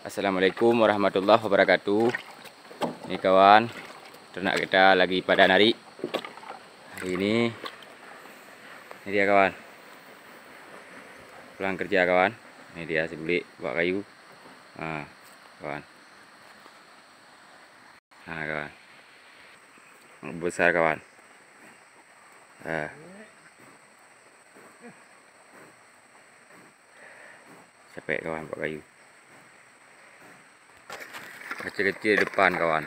Assalamualaikum warahmatullahi wabarakatuh. Ini kawan, ternak kita lagi pada narik. Hari ini dia kawan, pulang kerja kawan. Ini dia si Bulik bawa kayu. Kawan. Kawan. Besar kawan. Capek kawan bawa kayu. Kecil-kecil depan kawan.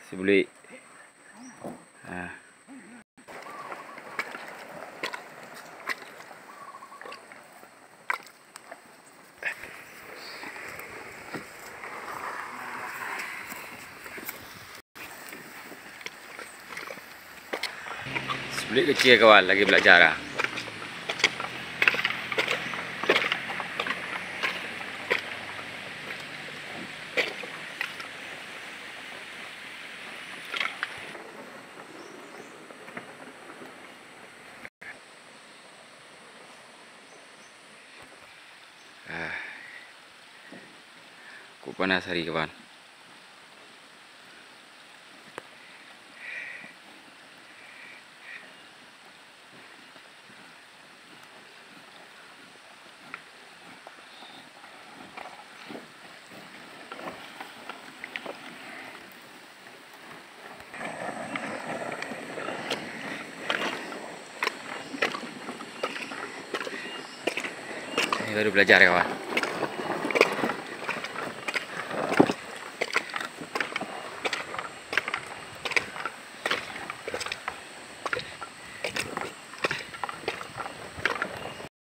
Si Bulik. Si Bulik kecil kawan, lagi belajar lah. Aku panas hari kawan. Ini baru belajar kawan.